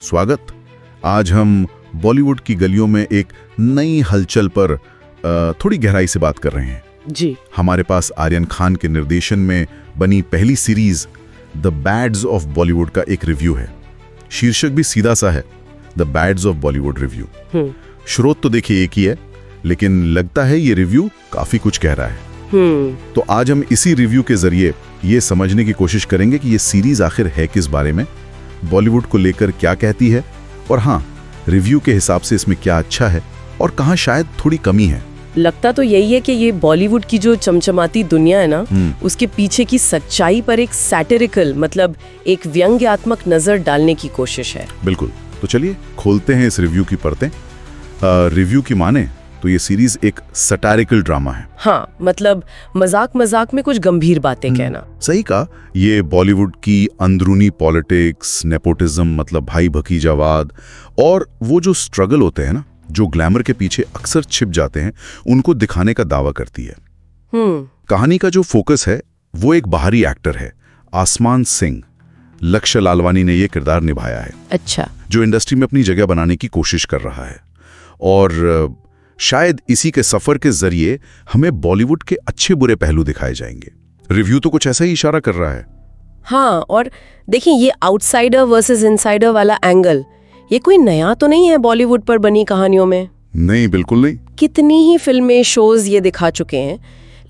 स्वागत। आज हम बॉलीवुड की गलियों में एक नई हलचल पर थोड़ी गहराई से बात कर रहे हैं जी। हमारे पास आर्यन खान के निर्देशन में बनी पहली series the bads of Bollywood का एक रिव्यू है। शीर्षक भी सीधा सा है, the bads of Bollywood review. स्रोत तो देखिए एक ही है, लेकिन लगता है ये रिव्यू काफी कुछ कह रहा है। तो आज हम इसी रिव्यू के जरिए ये समझने की कोशिश करेंगे कि ये सीरीज आखिर है किस बारे में, बॉलीवुड को लेकर क्या कहती है, और हाँ, रिव्यू के हिसाब से इसमें क्या अच्छा है और कहाँ शायद थोड़ी कमी है। लगता तो यही है कि ये बॉलीवुड की जो चमचमाती दुनिया है ना, उसके पीछे की सच्चाई पर एक सैटिरिकल मतलब एक व्यंग्यात्मक नजर डालने की कोशिश है। बिल्कुल। तो चलिए खोलते हैं इस रिव्यू की परतें। रिव्यू की माने तो ये सीरीज एक सटारिकल ड्रामा है। हाँ, मतलब मजाक मजाक में कुछ गंभीर बातें कहना। सही कहा। ये बॉलीवुड की अंदरूनी पॉलिटिक्स, नेपोटिज्म मतलब भाई भतीजावाद, और वो जो स्ट्रगल होते हैं ना, जो ग्लैमर के पीछे अक्सर छिप जाते हैं, उनको दिखाने का दावा करती है। कहानी का जो फोकस है वो एक बाहरी एक्टर है, आसमान सिंह। लक्ष्य लालवानी ने ये किरदार निभाया है। अच्छा। जो इंडस्ट्री में अपनी जगह बनाने की कोशिश कर रहा है, और शायद इसी के सफर के जरिए हमें बॉलीवुड के अच्छे बुरे पहलू दिखाए जाएंगे। रिव्यू तो कुछ ऐसा ही इशारा कर रहा है। हाँ, और देखिए ये आउटसाइडर वर्सेस इनसाइडर वाला एंगल, ये कोई नया तो नहीं है बॉलीवुड पर बनी कहानियों में। नहीं, बिल्कुल नहीं। कितनी ही फिल्में, शोज ये दिखा चुके हैं,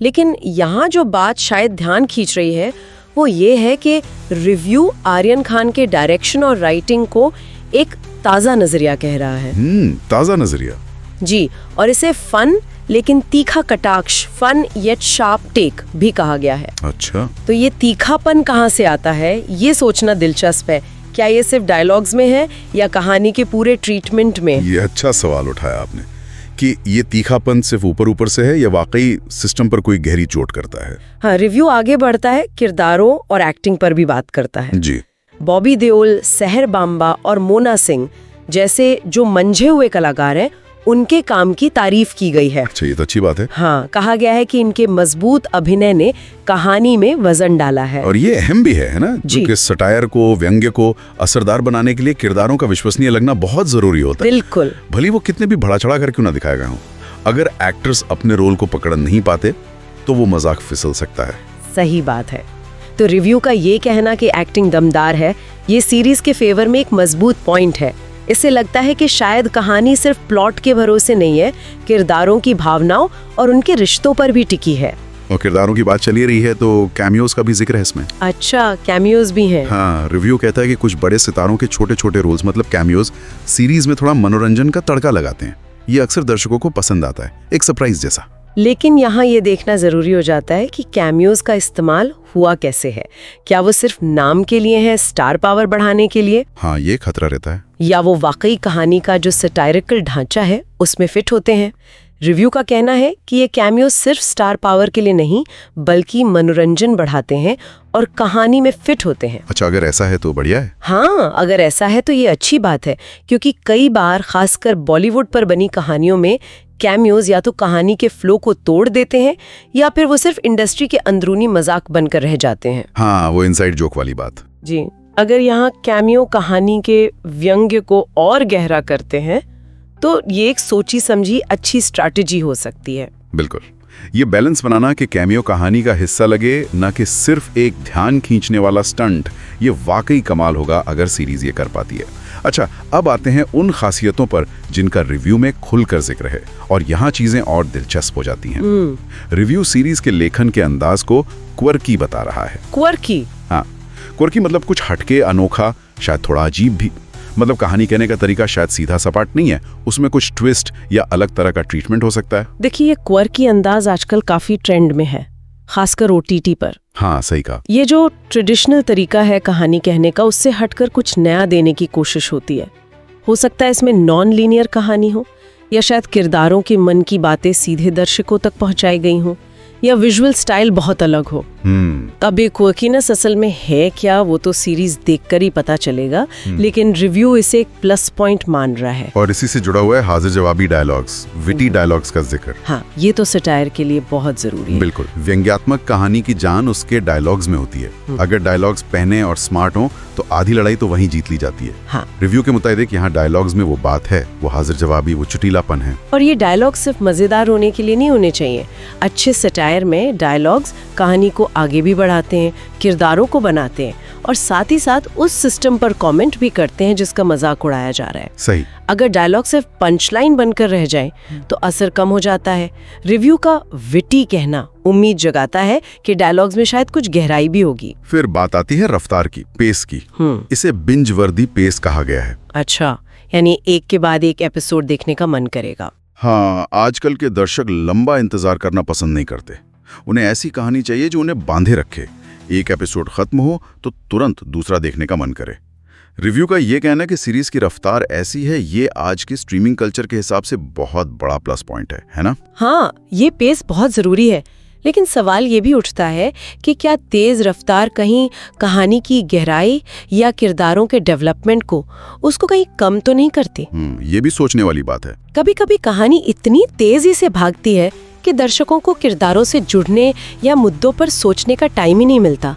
लेकिन यहाँ जो बात शायद ध्यान खींच रही है वो ये है कि रिव्यू आर्यन खान के डायरेक्शन और राइटिंग को एक ताज़ा नजरिया कह रहा है। ताज़ा नजरिया जी, और इसे फन लेकिन तीखा कटाक्ष, फन येट शार्प टेक भी कहा गया है। अच्छा, तो ये तीखापन कहाँ से आता है, ये सोचना दिलचस्प है। क्या ये सिर्फ डायलॉग्स में है या कहानी के पूरे ट्रीटमेंट में? ये अच्छा सवाल उठाया आपने कि ये तीखापन सिर्फ ऊपर ऊपर से है या वाकई सिस्टम पर कोई गहरी चोट करता है। हाँ, रिव्यू आगे बढ़ता है, किरदारों और एक्टिंग पर भी बात करता है। जी। बॉबी देओल, सहर बाम्बा और मोना सिंह जैसे जो मंझे हुए कलाकार हैं, उनके काम की तारीफ की गई है। अच्छा, ये तो अच्छी बात है। हाँ, कहा गया है कि इनके मजबूत अभिनय ने कहानी में वजन डाला है। और ये अहम भी है ना, क्योंकि सटायर को, व्यंग्य को असरदार बनाने के लिए किरदारों का विश्वसनीय लगना बहुत जरूरी होता है। बिल्कुल। भले वो कितने भी बढ़ा चढ़ा कर क्यों ना दिखाए गए हों, अगर एक्टर्स अपने रोल को पकड़ नहीं पाते तो वो मजाक फिसल सकता है। सही बात है। तो रिव्यू का ये कहना कि एक्टिंग दमदार है, ये सीरीज के फेवर में एक मजबूत पॉइंट है। इससे लगता है कि शायद कहानी सिर्फ प्लॉट के भरोसे नहीं है, किरदारों की भावनाओं और उनके रिश्तों पर भी टिकी है। और किरदारों की बात चली रही है तो कैमियोज का भी जिक्र है इसमें। अच्छा, कैमियोज भी हैं। हाँ, रिव्यू कहता है कि कुछ बड़े सितारों के छोटे छोटे रोल्स मतलब कैमियोज सीरीज में थोड़ा मनोरंजन का तड़का लगाते हैं। ये अक्सर दर्शकों को पसंद आता है, एक सरप्राइज जैसा। लेकिन यहाँ ये देखना जरूरी हो जाता है कि कैमियोज का इस्तेमाल हुआ कैसे है। क्या वो सिर्फ नाम के लिए है, स्टार पावर बढ़ाने के लिए? हाँ, ये खतरा रहता है। या वो वाकई कहानी का जो सटायरिकल ढांचा है उसमें फिट होते हैं? रिव्यू का कहना है कि ये कैमियो सिर्फ स्टार पावर के लिए नहीं, बल्कि मनोरंजन बढ़ाते हैं और कहानी में फिट होते हैं। अच्छा, अगर ऐसा है तो बढ़िया है। हाँ, अगर ऐसा है तो ये अच्छी बात है, क्योंकि कई बार खासकर बॉलीवुड पर बनी कहानियों में कैमियोज या तो कहानी के फ्लो को तोड़ देते हैं या फिर वो सिर्फ इंडस्ट्री के अंदरूनी मजाक बनकर रह जाते हैं। हाँ, वो इनसाइड जोक वाली बात। जी, अगर यहाँ कैमियो कहानी के व्यंग्य को और गहरा करते हैं तो ये एक सोची समझी अच्छी स्ट्रैटेजी हो सकती है। बिल्कुल। ये बैलेंस बनाना कि कैमियो कहानी का हिस्सा लगे, ना कि सिर्फ एक ध्यान खींचने वाला स्टंट, ये वाकई कमाल होगा अगर सीरीज ये कर पाती है। अच्छा, अब आते हैं उन खासियतों पर जिनका रिव्यू में खुलकर जिक्र है, और यहाँ चीजें और दिलचस्प हो जाती हैं। रिव्यू सीरीज के लेखन के अंदाज को क्वर्की बता रहा है। क्वर्की? हाँ, क्वर्की मतलब कुछ हटके, अनोखा, शायद थोड़ा अजीब भी। मतलब कहानी कहने का तरीका शायद सीधा सपाट नहीं है, उसमें कुछ ट्विस्ट या अलग तरह का ट्रीटमेंट हो सकता है। देखिए, ये क्वर्की अंदाज आजकल काफी ट्रेंड में है, खासकर ओटीटी पर। हाँ, सही कहा। ये जो ट्रेडिशनल तरीका है कहानी कहने का, उससे हटकर कुछ नया देने की कोशिश होती है। हो सकता है इसमें नॉन लीनियर कहानी हो, या शायद किरदारों के मन की बातें सीधे दर्शकों तक पहुंचाई गई हो, या विजुअल स्टाइल बहुत अलग हो। अब ये क्वर्कीनेस असल में है क्या वो तो सीरीज देखकर ही पता चलेगा, लेकिन रिव्यू इसे एक प्लस पॉइंट मान रहा है। और इसी से जुड़ा हुआ है हाजिर जवाबी डायलॉग्स, विटी डायलॉग्स का जिक्र। हाँ, ये तो सटायर के लिए बहुत जरूरी है। बिल्कुल, व्यंग्यात्मक कहानी की जान उसके डायलॉग्स में होती है। अगर डायलॉग्स पहने और स्मार्ट हो तो आधी लड़ाई तो वहीं जीत ली जाती है। हाँ। रिव्यू के मुताबिक यहाँ डायलॉग्स में वो बात है, वो हाजिर जवाबी, वो चुटीलापन है। और ये डायलॉग सिर्फ मजेदार होने के लिए नहीं होने चाहिए। अच्छे सटायर में डायलॉग्स कहानी को आगे भी बढ़ाते हैं, किरदारों को बनाते हैं और साथ ही साथ उस सिस्टम पर कमेंट भी करते हैं जिसका मजाक उड़ाया जा रहा है। सही। अगर डायलॉग सिर्फ पंचलाइन बनकर रह जाए तो असर कम हो जाता है। रिव्यू का विटी कहना उम्मीद जगाता है कि डायलॉग्स में शायद कुछ गहराई भी होगी। फिर बात आती है रफ्तार की, पेस की। इसे बिंज वर्दी पेस कहा गया है। अच्छा, यानी एक के बाद एक एपिसोड देखने का मन करेगा। हाँ, आजकल के दर्शक लंबा इंतजार करना पसंद नहीं करते। उन्हें ऐसी कहानी चाहिए जो उन्हें बांधे रखे। एक एपिसोड खत्म हो तो तुरंत दूसरा देखने का मन करे। रिव्यू का ये कहना है कि सीरीज की रफ्तार ऐसी है, ये आज के स्ट्रीमिंग कल्चर के हिसाब से बहुत बड़ा प्लस पॉइंट है ना? हाँ, ये पेस बहुत जरूरी है, लेकिन सवाल ये भी उठता है कि क्या तेज रफ्तार कहीं कहानी की गहराई या किरदारों के डेवलपमेंट को उसको कहीं कम तो नहीं करती? ये भी सोचने वाली बात है। कभी कभी कहानी इतनी तेजी से भागती है कि दर्शकों को किरदारों से जुड़ने या मुद्दों पर सोचने का टाइम ही नहीं मिलता।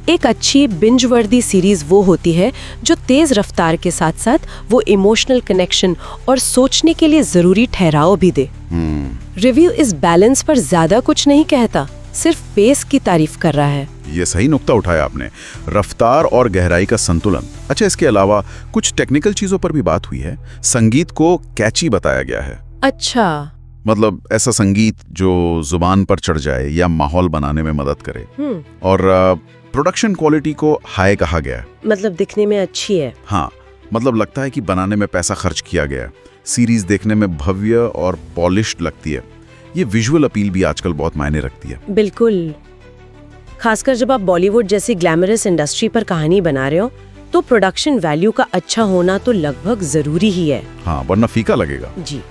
एक अच्छी बिंज वर्दी सीरीज वो होती है जो तेज रफ्तार के साथ साथ वो इमोशनल कनेक्शन और सोचने के लिए जरूरी ठहराव भी दे। रिव्यू इस बैलेंस पर ज्यादा कुछ नहीं कहता, सिर्फ पेस की तारीफ कर रहा है। ये सही नुक्ता उठाया आपने, रफ्तार और गहराई का संतुलन। अच्छा, इसके अलावा कुछ टेक्निकल चीजों पर भी बात हुई है। संगीत को कैची बताया गया है। अच्छा, मतलब ऐसा संगीत जो जुबान पर चढ़ जाए या माहौल बनाने में मदद करे। और प्रोडक्शन क्वालिटी को हाई कहा गया है। मतलब दिखने में अच्छी है। हाँ, मतलब लगता है कि बनाने में पैसा खर्च किया गया। सीरीज देखने में भव्य और पॉलिश्ड लगती है। ये विजुअल अपील भी आजकल बहुत मायने रखती है। बिल्कुल, खासकर जब आप बॉलीवुड जैसी ग्लैमरस इंडस्ट्री पर कहानी बना रहे हो तो प्रोडक्शन वैल्यू का अच्छा होना तो लगभग जरूरी ही है। हाँ, वरना फीका लगेगा। जी,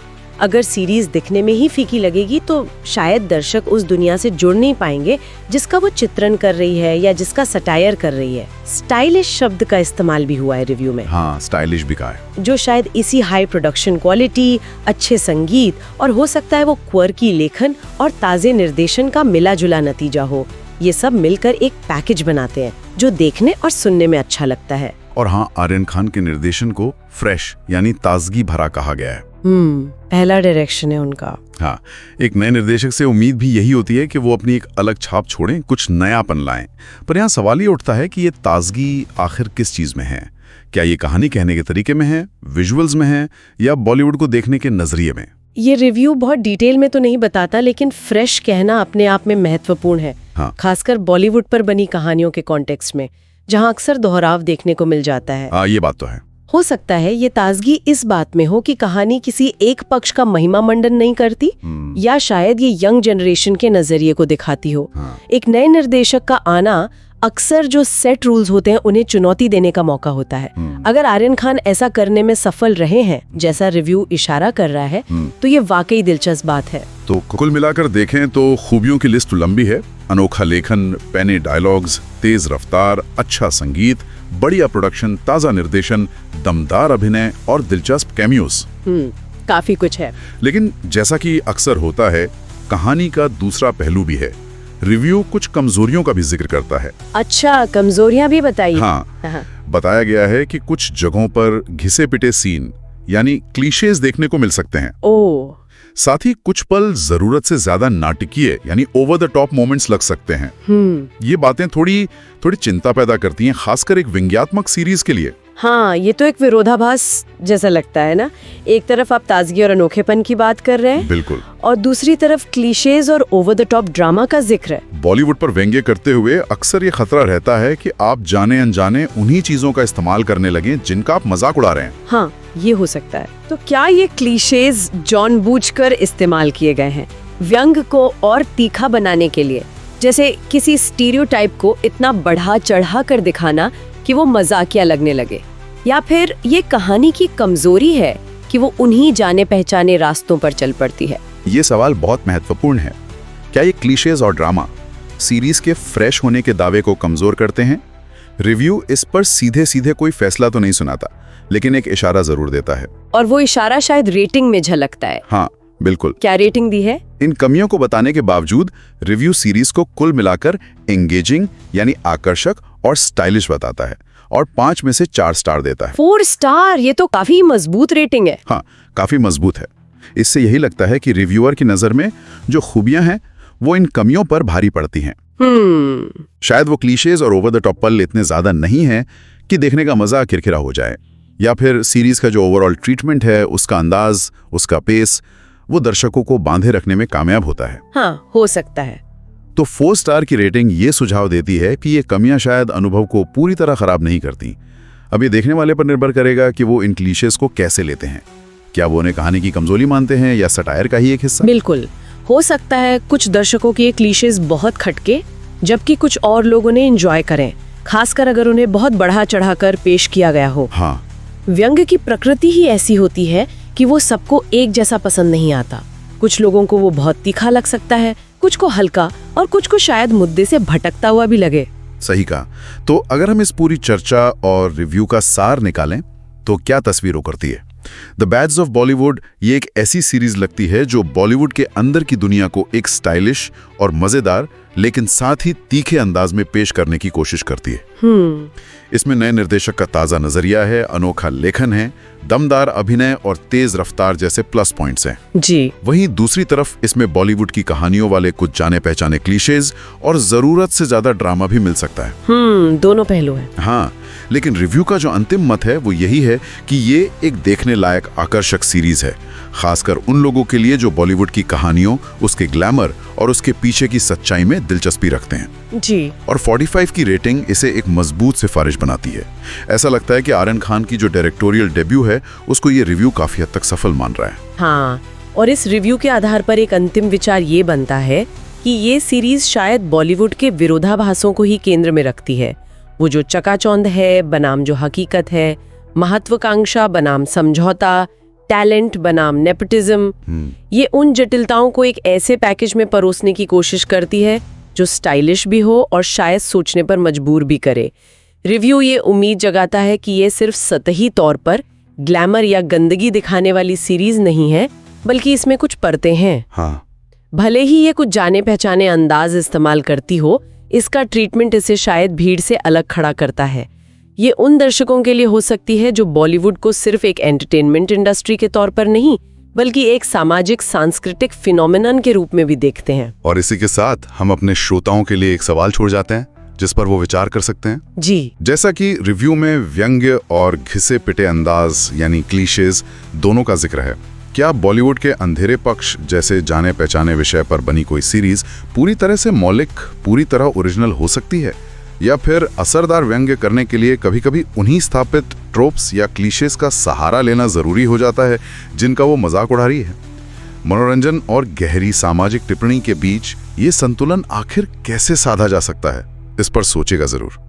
अगर सीरीज दिखने में ही फीकी लगेगी तो शायद दर्शक उस दुनिया से जुड़ नहीं पाएंगे जिसका वो चित्रण कर रही है या जिसका सटायर कर रही है। स्टाइलिश शब्द का इस्तेमाल भी हुआ है रिव्यू में। हाँ, स्टाइलिश भी कहा है। जो शायद इसी हाई प्रोडक्शन क्वालिटी, अच्छे संगीत और हो सकता है वो क्वर्की लेखन और ताजे निर्देशन का मिला जुला नतीजा हो। ये सब मिलकर एक पैकेज बनाते हैं जो देखने और सुनने में अच्छा लगता है। और हाँ, आर्यन खान के निर्देशन को फ्रेश यानी ताजगी भरा कहा गया है। पहला डायरेक्शन है उनका। हाँ, एक नए निर्देशक से उम्मीद भी यही होती है कि वो अपनी एक अलग छाप छोड़ें, कुछ नयापन लाएं। पर यहाँ सवाल ये उठता है कि ये ताजगी आखिर किस चीज में है? क्या ये कहानी कहने के तरीके में है, विजुअल्स में है, या बॉलीवुड को देखने के नजरिए में? ये रिव्यू बहुत डिटेल में तो नहीं बताता, लेकिन फ्रेश कहना अपने आप में महत्वपूर्ण है। हाँ। खासकर बॉलीवुड पर बनी कहानियों के कॉन्टेक्स्ट में, जहाँ अक्सर दोहराव देखने को मिल जाता है। हाँ, ये बात तो है। हो सकता है ये ताजगी इस बात में हो कि कहानी किसी एक पक्ष का महिमा मंडन नहीं करती, या शायद ये यंग जनरेशन के नजरिए को दिखाती हो। एक नए निर्देशक का आना अक्सर जो सेट रूल्स होते हैं उन्हें चुनौती देने का मौका होता है। अगर आर्यन खान ऐसा करने में सफल रहे हैं जैसा रिव्यू इशारा कर रहा है तो ये वाकई दिलचस्प बात है। तो कुल मिलाकर देखें तो खूबियों की लिस्ट लंबी है। अनोखा लेखन, पैने डायलॉग्स, तेज रफ्तार, अच्छा संगीत, बढ़िया प्रोडक्शन, ताजा निर्देशन, दमदार अभिनय और दिलचस्प कैमियोस। काफी कुछ है। लेकिन जैसा कि अक्सर होता है, कहानी का दूसरा पहलू भी है। रिव्यू कुछ कमजोरियों का भी जिक्र करता है। अच्छा, कमजोरियां भी बताइए। हाँ, बताया गया है कि कुछ जगहों पर घिसे पिटे सीन यानी क्लीशेज देखने को मिल सकते हैं। ओह। साथ ही कुछ पल जरूरत से ज्यादा नाटकीय यानी ओवर द टॉप मोमेंट्स लग सकते हैं। ये बातें थोड़ी चिंता पैदा करती हैं, खासकर एक व्यंग्यात्मक सीरीज के लिए। हाँ, ये तो एक विरोधाभास जैसा लगता है ना। एक तरफ आप ताजगी और अनोखेपन की बात कर रहे हैं, बिल्कुल, और दूसरी तरफ क्लीशेज और ओवर द टॉप ड्रामा का जिक्र है। बॉलीवुड पर व्यंग्य करते हुए अक्सर ये खतरा रहता है कि आप जाने अनजाने उन्हीं चीजों का इस्तेमाल करने लगे जिनका आप मजाक उड़ा रहे हैं। हाँ, ये हो सकता है। तो क्या ये क्लीशेज जानबूझकर इस्तेमाल किए गए हैं व्यंग को और तीखा बनाने के लिए, जैसे किसी स्टीरियोटाइप को इतना बढ़ा चढ़ा कर दिखाना कि वो मजाकिया लगने लगे, या फिर ये कहानी की कमजोरी है कि वो उन्हीं जाने पहचाने रास्तों पर चल पड़ती है? ये सवाल बहुत महत्वपूर्ण है। क्या ये क्लीशेज और ड्रामा सीरीज के फ्रेश होने के दावे को कमजोर करते हैं। रिव्यू इस पर सीधे सीधे कोई फैसला तो नहीं सुनाता, लेकिन एक इशारा जरूर देता है। और वो इशारा शायद रेटिंग में झलकता है। हाँ बिल्कुल। क्या रेटिंग दी है? इन कमियों को बताने के बावजूद रिव्यू सीरीज को कुल मिलाकर एंगेजिंग यानी आकर्षक और स्टाइलिश बताता है और 5 में से 4 स्टार देता है। 4 स्टार, ये तो काफी मजबूत रेटिंग है। हाँ, काफी मजबूत है। इससे यही लगता है कि रिव्यूअर की नजर में जो खूबियां हैं वो इन कमियों पर भारी पड़ती हैं। शायद वो क्लीशेज और ओवर द टॉप पल इतने ज्यादा नहीं है कि देखने का मजा किरकिरा हो जाए, या फिर सीरीज का जो ओवरऑल ट्रीटमेंट है, उसका अंदाज, उसका पेस, वो दर्शकों को बांधे रखने में कामयाब होता है। हाँ, हो सकता है। तो 4 स्टार की रेटिंग ये सुझाव देती है कि ये कमियां शायद अनुभव को पूरी तरह खराब नहीं करती। अब ये देखने वाले पर निर्भर करेगा कि वो इन क्लीशेज को कैसे लेते हैं। क्या वो उन्हें कहानी की कमजोरी मानते हैं या सटायर का ही एक हिस्सा? बिल्कुल, हो सकता है कुछ दर्शकों के ये क्लीशेज बहुत खटके, जबकि कुछ और लोग उन्हें एंजॉय करें, खासकर अगर उन्हें बहुत बढ़ा चढ़ाकर पेश किया गया हो। हाँ, व्यंग्य की प्रकृति ही ऐसी होती है कि वो सबको एक जैसा पसंद नहीं आता। कुछ लोगों को वो बहुत तीखा लग सकता है, कुछ को हल्का, और कुछ को शायद मुद्दे से भटकता हुआ भी लगे। सही कहा। तो अगर हम इस पूरी चर्चा और रिव्यू का सार निकालें तो क्या तस्वीर उकरती है? द बैड्स ऑफ बॉलीवुड ये एक ऐसी सीरीज लगती है जो बॉलीवुड के अंदर की दुनिया को एक स्टाइलिश और मजेदार लेकिन साथ ही तीखे अंदाज में पेश करने की कोशिश करती है। इसमें नए निर्देशक का ताजा नजरिया है, अनोखा लेखन है, दमदार अभिनय और तेज रफ्तार जैसे प्लस पॉइंट्स हैं। जी। वहीं दूसरी तरफ इसमें बॉलीवुड की कहानियों वाले कुछ जाने पहचाने क्लीशेज और जरूरत से ज्यादा ड्रामा भी मिल सकता है। दोनों पहलू हैं। हाँ, लेकिन रिव्यू का जो अंतिम मत है वो यही है कि ये एक देखने लायक आकर्षक सीरीज है, खासकर उन लोगों के लिए जो बॉलीवुड की कहानियों, उसके ग्लैमर और उसके पीछे की सच्चाई में दिलचस्पी रखते हैं। जी। और 45 की रेटिंग इसे एक मजबूत सिफारिश बनाती है। ऐसा लगता है कि आर्यन खान की जो डायरेक्टोरियल डेब्यू है उसको ये रिव्यू काफी हद तक सफल मान रहा है। हाँ, और इस रिव्यू के आधार पर एक अंतिम विचार ये बनता है कि ये सीरीज शायद बॉलीवुड के विरोधाभासों को ही केंद्र में रखती है। वो जो चकाचौंध है बनाम जो हकीकत है, महत्वाकांक्षा बनाम समझौता, टैलेंट बनाम नेपोटिज्म, ये उन जटिलताओं को एक ऐसे पैकेज में परोसने की कोशिश करती है जो स्टाइलिश भी हो और शायद सोचने पर मजबूर भी करे। रिव्यू ये उम्मीद जगाता है कि ये सिर्फ सतही तौर पर ग्लैमर या गंदगी दिखाने वाली सीरीज नहीं है, बल्कि इसमें कुछ परतें हैं। हाँ। भले ही ये कुछ जाने पहचाने अंदाज इस्तेमाल करती हो, इसका ट्रीटमेंट इसे शायद भीड़ से अलग खड़ा करता है। ये उन दर्शकों के लिए हो सकती है जो बॉलीवुड को सिर्फ एक एंटरटेनमेंट इंडस्ट्री के तौर पर नहीं, बल्कि एक सामाजिक सांस्कृतिक फिनोमेनन के रूप में भी देखते हैं। और इसी के साथ हम अपने श्रोताओं के लिए एक सवाल छोड़ जाते हैं जिस पर वो विचार कर सकते हैं। जी। जैसा कि रिव्यू में व्यंग्य और घिसे पिटे अंदाज यानी क्लीशेज दोनों का जिक्र है, क्या बॉलीवुड के अंधेरे पक्ष जैसे जाने पहचाने विषय पर बनी कोई सीरीज पूरी तरह से मौलिक, पूरी तरह ओरिजिनल हो सकती है, या फिर असरदार व्यंग्य करने के लिए कभी-कभी उन्हीं स्थापित ट्रोप्स या क्लीशेज का सहारा लेना जरूरी हो जाता है जिनका वो मजाक उड़ा रही है? मनोरंजन और गहरी सामाजिक टिप्पणी के बीच ये संतुलन आखिर कैसे साधा जा सकता है, इस पर सोचेगा जरूर।